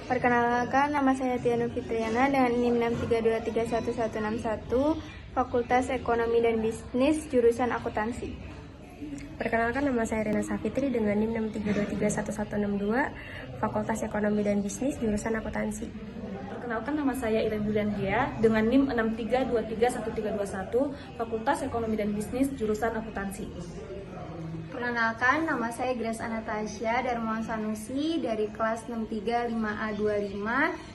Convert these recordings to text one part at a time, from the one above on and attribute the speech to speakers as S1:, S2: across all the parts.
S1: Perkenalkan, nama saya Tiana Fitriana dengan NIM 632311161, Fakultas Ekonomi dan Bisnis, jurusan Akuntansi.
S2: Perkenalkan, nama saya Rina Safitri dengan NIM 632311162, Fakultas Ekonomi dan Bisnis, jurusan Akuntansi.
S3: Perkenalkan, nama saya Irene Yuliandia dengan NIM 632311321, Fakultas Ekonomi dan Bisnis, jurusan Akuntansi.
S1: Perkenalkan, nama saya Grace Anastasia Darmawan Sanusi dari kelas 635A25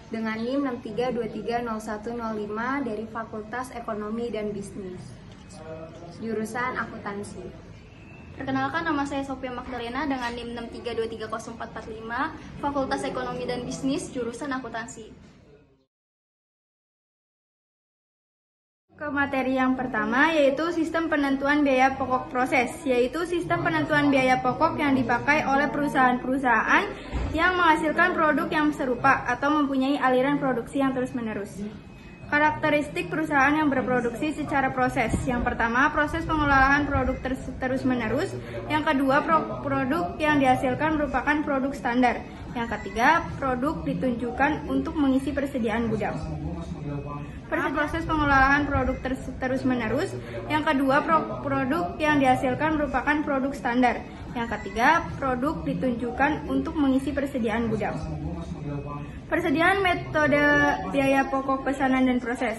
S1: dengan NIM 632300105 dari Fakultas Ekonomi dan Bisnis, jurusan Akuntansi.
S4: Perkenalkan, nama saya Sophia Magdalena dengan NIM 6323445, Fakultas Ekonomi dan Bisnis, jurusan Akuntansi.
S1: Ke materi yang pertama, yaitu sistem penentuan biaya pokok proses, yaitu sistem penentuan biaya pokok yang dipakai oleh perusahaan-perusahaan yang menghasilkan produk yang serupa atau mempunyai aliran produksi yang terus-menerus. Karakteristik perusahaan yang berproduksi secara proses. Yang pertama, proses pengolahan produk terus-menerus. Yang kedua, produk yang dihasilkan merupakan produk standar. Yang ketiga, produk ditunjukkan untuk mengisi persediaan gudang. Proses pengolahan produk terus-menerus. Yang kedua, produk yang dihasilkan merupakan produk standar. Yang ketiga, produk ditunjukkan untuk mengisi persediaan gudang. Persediaan metode biaya pokok pesanan dan proses.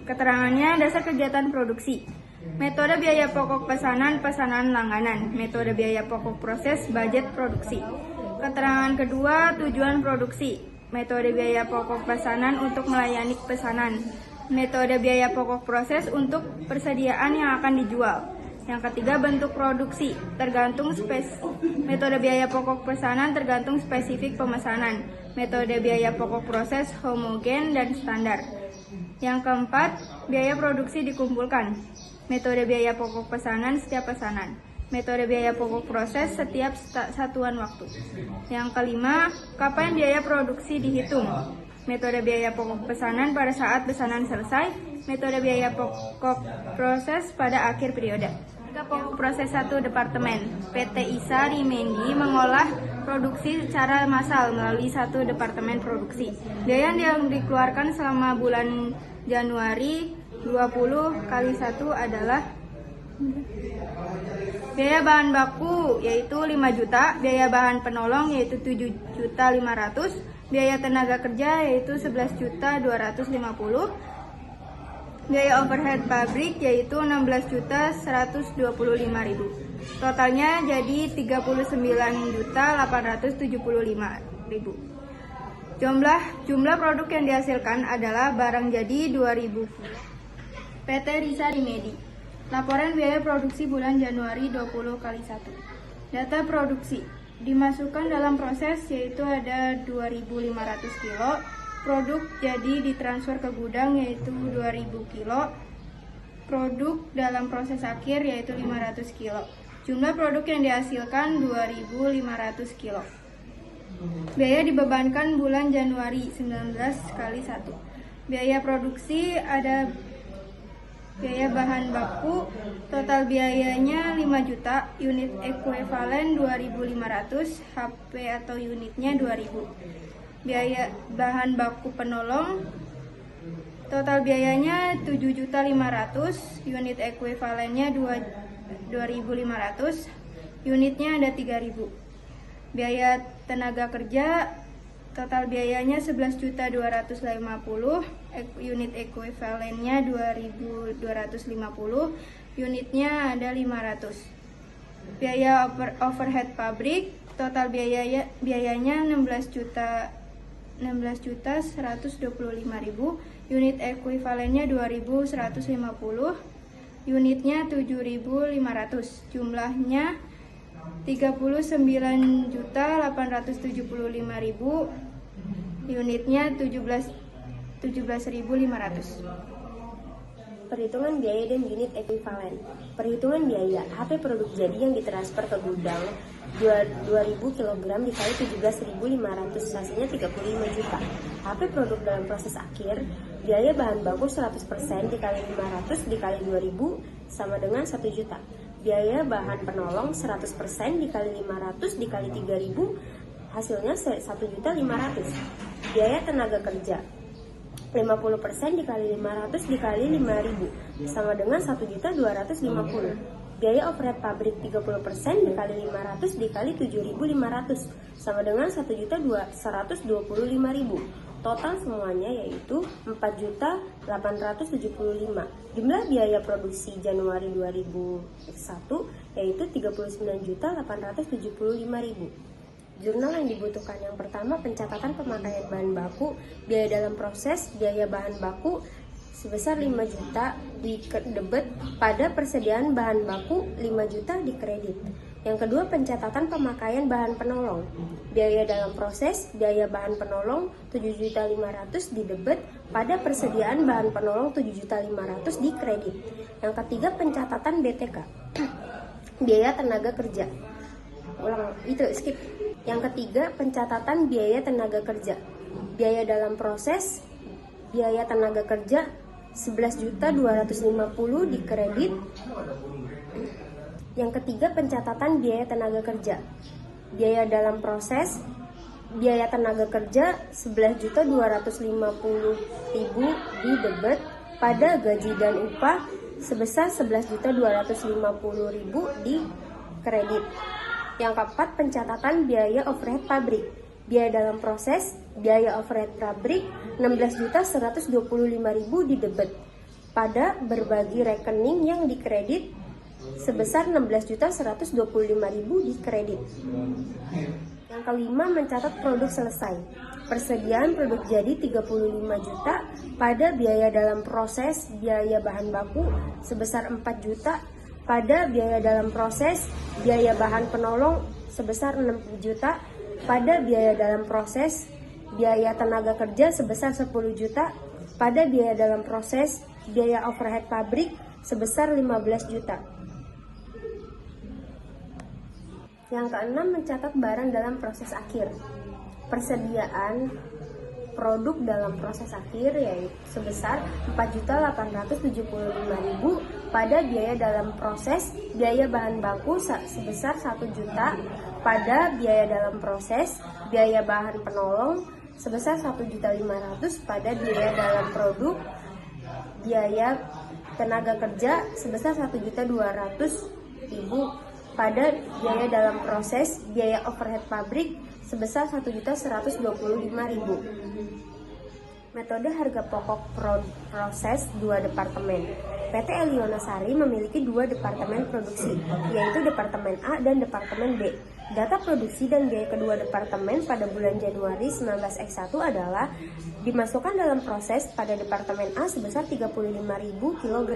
S1: Keterangannya, dasar kegiatan produksi. Metode biaya pokok pesanan langganan. Metode biaya pokok proses, budget produksi. Keterangan kedua, tujuan produksi. Metode biaya pokok pesanan untuk melayani pesanan. Metode biaya pokok proses untuk persediaan yang akan dijual. Yang ketiga, bentuk produksi. Metode biaya pokok pesanan tergantung spesifik pemesanan. Metode biaya pokok proses homogen dan standar. Yang keempat, biaya produksi dikumpulkan. Metode biaya pokok pesanan setiap pesanan. Metode biaya pokok proses setiap satuan waktu. Yang kelima, kapan biaya produksi dihitung. Metode biaya pokok pesanan pada saat pesanan selesai. Metode biaya pokok proses pada akhir periode. Pokok proses 1 Departemen. PT ISA Rimendi mengolah produksi secara massal melalui 1 Departemen Produksi. Biaya yang dikeluarkan selama bulan Januari 20 kali 1 adalah biaya bahan baku yaitu 5 juta, biaya bahan penolong yaitu 7.500.000, biaya tenaga kerja yaitu 11.250.000, biaya overhead pabrik yaitu 16.125.000. Totalnya jadi 39.875.000. Jumlah produk yang dihasilkan adalah barang jadi 2.000. PT Risa Rimedi. Laporan biaya produksi bulan Januari 20 kali 1. Data produksi dimasukkan dalam proses yaitu ada 2.500 kilo. Produk jadi ditransfer ke gudang yaitu 2.000 kilo. Produk dalam proses akhir yaitu 500 kilo. Jumlah produk yang dihasilkan 2.500 kilo. Biaya dibebankan bulan Januari 19 kali 1. Biaya produksi ada biaya bahan baku, total biayanya 5 juta, unit ekuivalen 2.500, HP atau unitnya 2.000. Biaya bahan baku penolong, total biayanya 7.500.000, unit ekuivalennya 2.500, unitnya ada 3.000. Biaya tenaga kerja, total biayanya 11.250, unit ekuivalennya 2.250, unitnya ada 500. Biaya overhead pabrik, total biayanya 16.125.000, unit ekuivalennya 2.150, unitnya 7.500, jumlahnya 39.875.000, unitnya 17.500.
S2: Perhitungan biaya dan unit ekuivalen. Perhitungan biaya HP produk jadi yang ditransfer ke gudang 2.000 kg dikali 17.500, hasilnya 35 juta. HP produk dalam proses akhir, biaya bahan baku 100% dikali 500 dikali 2.000 sama dengan 1 juta. Biaya bahan penolong 100% dikali 500 dikali 3.000 hasilnya 1.500.000. Biaya tenaga kerja 50% dikali 500 dikali 5.000 sama dengan 1.250.000. Biaya overhead pabrik 30% dikali 500 dikali 7.500 sama dengan 1.125.000. Total semuanya yaitu 4.875. Jumlah biaya produksi Januari 2001 yaitu 39.875.000. Jurnal yang dibutuhkan yang pertama pencatatan pemakaian bahan baku, biaya dalam proses, biaya bahan baku sebesar 5 juta di debit pada persediaan bahan baku 5 juta di kredit. Yang kedua pencatatan pemakaian bahan penolong, biaya dalam proses, biaya bahan penolong 7.500 di debit pada persediaan bahan penolong 7.500 di kredit. Yang ketiga pencatatan BTK, biaya tenaga kerja. Skip. Yang ketiga pencatatan biaya tenaga kerja, biaya dalam proses, biaya tenaga kerja 11.250 di kredit. Yang ketiga pencatatan biaya tenaga kerja, biaya dalam proses, biaya tenaga kerja 11.250.000 di debit pada gaji dan upah sebesar 11.250.000 di kredit. Yang keempat pencatatan biaya overhead pabrik, biaya dalam proses, biaya overhead pabrik 16.125.000 di debit pada berbagi rekening yang dikredit sebesar 16.125.000 di kredit. Yang kelima mencatat produk selesai, persediaan produk jadi 35 juta pada biaya dalam proses, biaya bahan baku sebesar 4 juta pada biaya dalam proses, biaya bahan penolong sebesar 6 juta pada biaya dalam proses, biaya tenaga kerja sebesar 10 juta pada biaya dalam proses, biaya overhead pabrik sebesar 15 juta. Yang keenam mencatat barang dalam proses akhir, persediaan produk dalam proses akhir yaitu sebesar 4.875.000 pada biaya dalam proses, biaya bahan baku sebesar 1 juta pada biaya dalam proses, biaya bahan penolong sebesar 1.500.000 pada biaya dalam produk, biaya tenaga kerja sebesar 1.200.000 pada biaya dalam proses, biaya overhead pabrik sebesar 1.125.000. Metode harga pokok proses 2 departemen. PT Elionasari memiliki 2 departemen produksi, yaitu Departemen A dan Departemen B. Data produksi dan biaya kedua departemen pada bulan Januari 19X1 adalah dimasukkan dalam proses pada Departemen A sebesar 35.000 kg.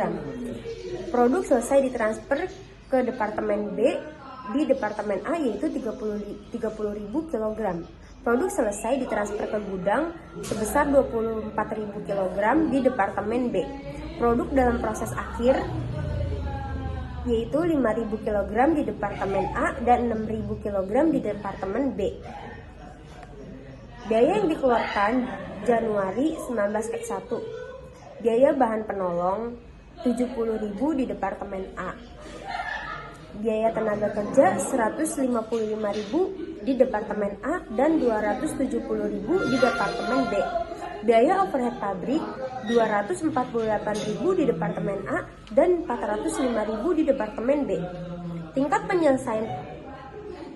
S2: Produk selesai ditransfer ke Departemen B di Departemen A yaitu 30.000 kg. Produk selesai ditransfer ke gudang sebesar 24.000 kg di Departemen B. Produk dalam proses akhir yaitu 5.000 kg di Departemen A dan 6.000 kg di Departemen B. Biaya yang dikeluarkan Januari 19X1. Biaya bahan penolong 70.000 di Departemen A. Biaya tenaga kerja 155.000 di Departemen A dan 270.000 di Departemen B. Biaya overhead pabrik 248.000 di Departemen A dan 405.000 di Departemen B. Tingkat penyelesaian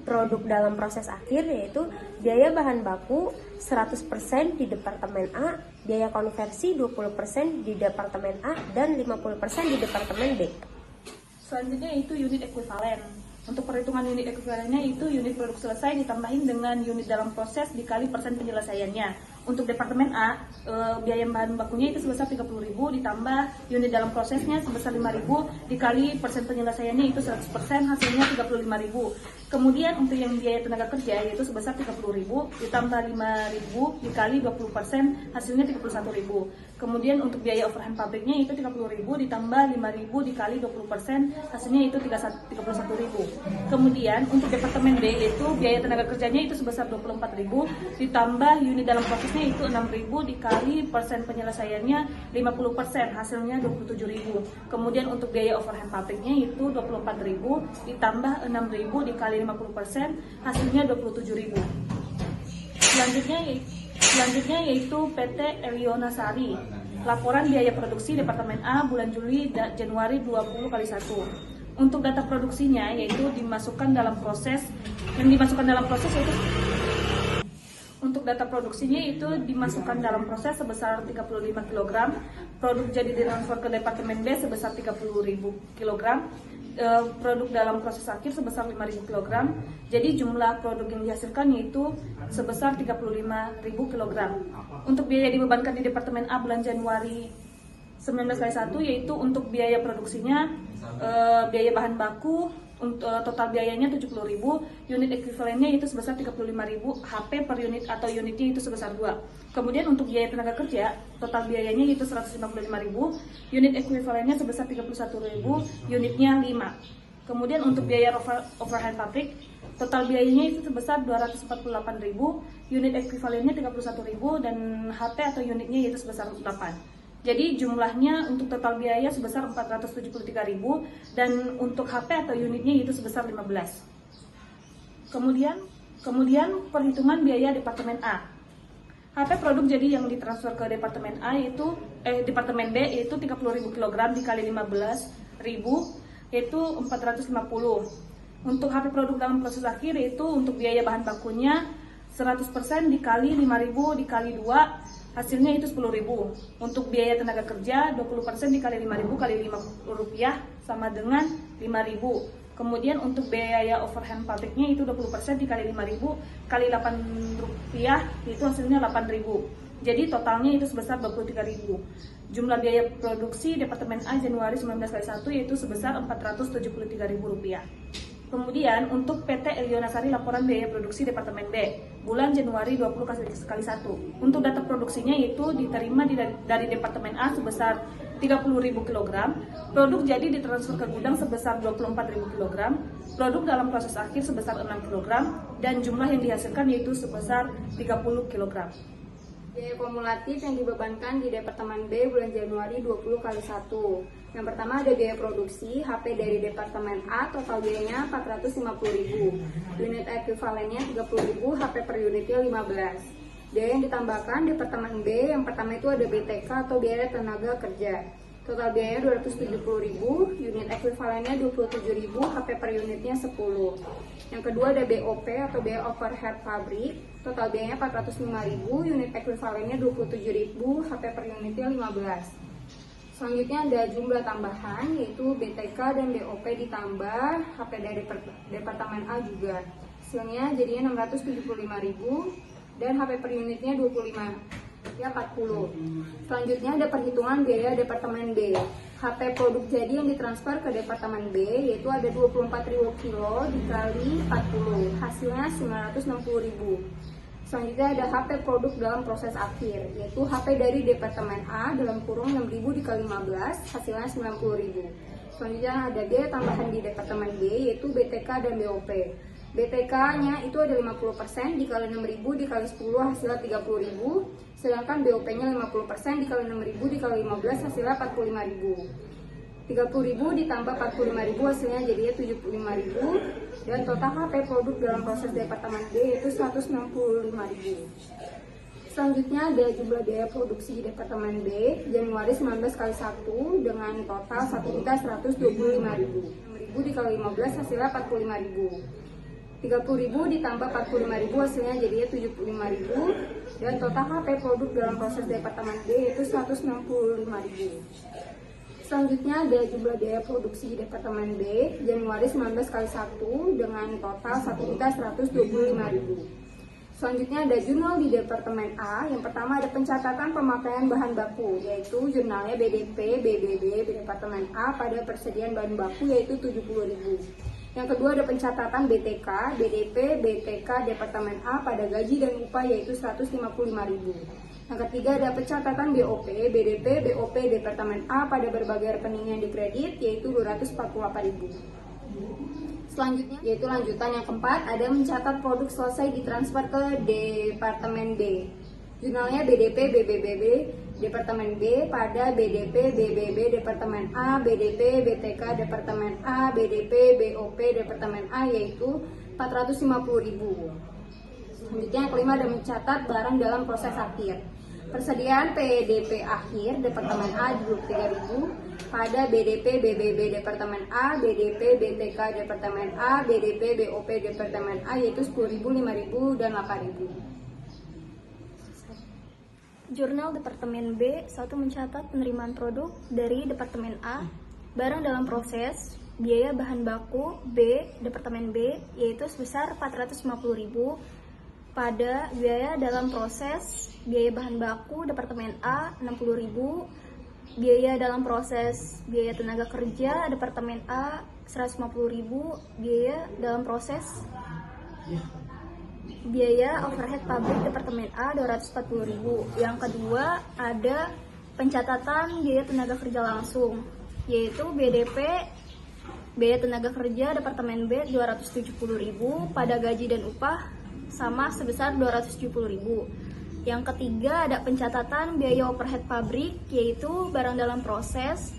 S2: produk dalam proses akhir yaitu biaya bahan baku 100% di Departemen A, biaya konversi 20% di Departemen A dan 50% di Departemen B.
S3: Selanjutnya itu unit ekuivalen. Untuk perhitungan unit ekuivalennya itu unit produk selesai ditambahin dengan unit dalam proses dikali persen penyelesaiannya. Untuk Departemen A, biaya bahan bakunya itu sebesar 30.000 ditambah unit dalam prosesnya sebesar 5.000 dikali persen penyelesaiannya itu 100%, hasilnya 35.000. Kemudian untuk yang biaya tenaga kerja yaitu sebesar 30.000 ditambah 5.000 dikali 20%, hasilnya 31.000. Kemudian untuk biaya overhead pabriknya itu 30.000 ditambah 5.000 dikali 20%, hasilnya itu 31.000. Kemudian untuk Departemen B itu biaya tenaga kerjanya itu sebesar 24.000 ditambah unit dalam prosesnya itu 6.000 dikali persen penyelesaiannya 50%, hasilnya 27.000. Kemudian untuk biaya overhead pabriknya itu 24.000 ditambah 6.000 dikali 50%, hasilnya 27.000. Selanjutnya yaitu PT Eliona Sari. Laporan biaya produksi Departemen A bulan Juli Januari 20 kali 1. Untuk data produksinya yaitu dimasukkan dalam proses sebesar 35 kg, produk jadi ditransfer ke Departemen B sebesar 30.000 kg, produk dalam proses akhir sebesar 5.000 kg. Jadi jumlah produk yang dihasilkan yaitu sebesar 35.000 kg. Untuk biaya dibebankan di Departemen A bulan Januari 19 kali 1 yaitu untuk biaya produksinya, biaya bahan baku, total biayanya 70.000, unit ekuivalennya itu sebesar 35.000, HP per unit atau unitnya itu sebesar 2. Kemudian untuk biaya tenaga kerja, total biayanya itu 155.000, unit ekuivalennya sebesar 31.000, unitnya 5. Kemudian untuk biaya overhead pabrik, total biayanya itu sebesar 248.000, unit ekuivalennya 31.000 dan HP atau unitnya itu sebesar 8. Jadi jumlahnya untuk total biaya sebesar 473.000 dan untuk HP atau unitnya itu sebesar 15. Kemudian perhitungan biaya Departemen A. HP produk jadi yang ditransfer ke Departemen Departemen B yaitu 30.000 kg dikali 15.000 yaitu 450. Untuk HP produk dalam proses akhir yaitu untuk biaya bahan bakunya 100% dikali 5.000 dikali 2 hasilnya itu 10.000. Untuk biaya tenaga kerja 20% dikali 5.000 kali Rp5 sama dengan 5.000. Kemudian untuk biaya overhead pabriknya itu 20% dikali 5.000 kali Rp8 itu hasilnya 8.000. Jadi totalnya itu sebesar 23.000. Jumlah biaya produksi Departemen A Januari 19 kali 1 yaitu sebesar Rp473.000. Kemudian untuk PT Eliona Sari laporan biaya produksi Departemen B bulan Januari 20 kali 1. Untuk data produksinya itu diterima dari Departemen A sebesar 30.000 kg, produk jadi ditransfer ke gudang sebesar 24.000 kg, produk dalam proses akhir sebesar 6 kg, dan jumlah yang dihasilkan yaitu sebesar 30 kg.
S1: Biaya kumulatif yang dibebankan di Departemen B bulan Januari 20 kali 1. Yang pertama ada biaya produksi, HP dari Departemen A, total biayanya 450.000. Unit ekuivalennya 30.000, HP per unitnya 15. Biaya yang ditambahkan Departemen B, yang pertama itu ada BTK atau biaya tenaga kerja. Total biayanya 270.000, unit ekuivalennya 27.000, HP per unitnya 10. Yang kedua ada BOP atau biaya overhead pabrik, total biayanya 405.000, unit ekuivalennya 27.000, HP per unitnya 15. Selanjutnya ada jumlah tambahan yaitu BTK dan BOP ditambah HP dari Departemen A juga. Hasilnya jadinya 675.000 dan HP per unitnya 25 ya 40. Selanjutnya ada perhitungan biaya Departemen B. HP produk jadi yang ditransfer ke Departemen B yaitu ada 24.000 kilo dikali 40, hasilnya 960.000. Selanjutnya ada HP produk dalam proses akhir, yaitu HP dari Departemen A dalam kurung 6.000 dikali 15, hasilnya 90.000. Selanjutnya ada biaya tambahan di Departemen B, yaitu BTK dan BOP. BTK-nya itu ada 50% dikali 6.000 dikali 10, hasilnya 30.000. Sedangkan BOP-nya 50% dikali 6.000 dikali 15, hasilnya 45.000. 30.000 ditambah 45.000 hasilnya jadinya 75.000 dan total HP produk dalam proses Departemen B yaitu 165.000. Selanjutnya ada jumlah biaya produksi di Departemen B Januari 19 kali 1 dengan total 1.125.000. 6.000 dikali 15 hasilnya 45.000. 30.000 ditambah 45.000 hasilnya jadinya 75.000 dan total HP produk dalam proses Departemen B yaitu 165.000. Selanjutnya ada jumlah biaya produksi di Departemen B Januari 19 kali 1 dengan total 1.125.000. Selanjutnya ada jurnal di Departemen A. Yang pertama ada pencatatan pemakaian bahan baku yaitu jurnalnya BDP, BBB di Departemen A pada persediaan bahan baku yaitu 70.000. Yang kedua ada pencatatan BTK, BDP, BTK Departemen A pada gaji dan upah yaitu 155.000. Yang ketiga ada pencatatan BOP, BDP, BOP Departemen A pada berbagai rekening yang dikredit yaitu 248.000. Selanjutnya yaitu lanjutan yang keempat ada mencatat produk selesai ditransfer ke Departemen B. Jurnalnya BDP, BBB Departemen B pada BDP, BBB Departemen A, BDP, BTK Departemen A, BDP, BOP Departemen A yaitu 450.000.
S5: Selanjutnya yang kelima ada mencatat barang dalam proses akhir. Persediaan PDP akhir Departemen A 23.000 pada BDP BBB Departemen A, BDP BTK Departemen A, BDP BOP Departemen A yaitu 10.000, 5.000, dan 8.000.
S4: Jurnal Departemen B 1 mencatat penerimaan produk dari Departemen A, barang dalam proses, biaya bahan baku B, Departemen B, yaitu sebesar 450.000, pada biaya dalam proses, biaya bahan baku Departemen A 60.000, biaya dalam proses, biaya tenaga kerja Departemen A 150.000, biaya dalam proses, biaya overhead pabrik Departemen A 240.000. Yang kedua ada pencatatan biaya tenaga kerja langsung, yaitu BDP biaya tenaga kerja Departemen B 270.000 pada gaji dan upah sama sebesar 270.000. Yang ketiga ada pencatatan biaya overhead pabrik, yaitu barang dalam proses,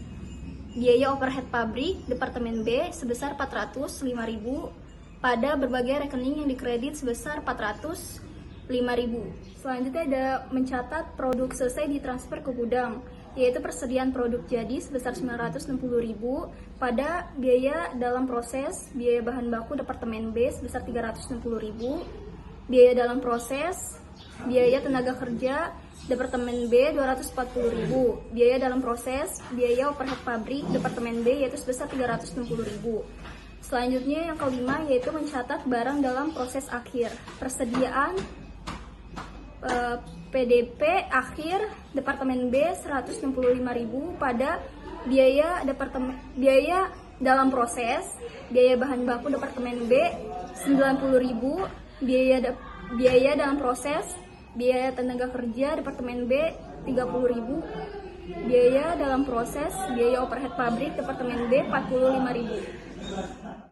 S4: biaya overhead pabrik Departemen B sebesar 405.000 pada berbagai rekening yang dikredit sebesar 405.000. Selanjutnya ada mencatat produk selesai ditransfer ke gudang, yaitu persediaan produk jadi sebesar 960.000 pada biaya dalam proses, biaya bahan baku Departemen B sebesar 360.000, biaya dalam proses, biaya tenaga kerja Departemen B 240.000, biaya dalam proses, biaya overhead pabrik Departemen B yaitu sebesar 360.000. Selanjutnya yang kelima yaitu mencatat barang dalam proses akhir. Persediaan PDP akhir Departemen B 165.000 pada biaya dalam proses, biaya bahan baku Departemen B 90.000, biaya dalam proses, biaya tenaga kerja Departemen B 30.000, biaya dalam proses, biaya overhead pabrik Departemen B 45.000.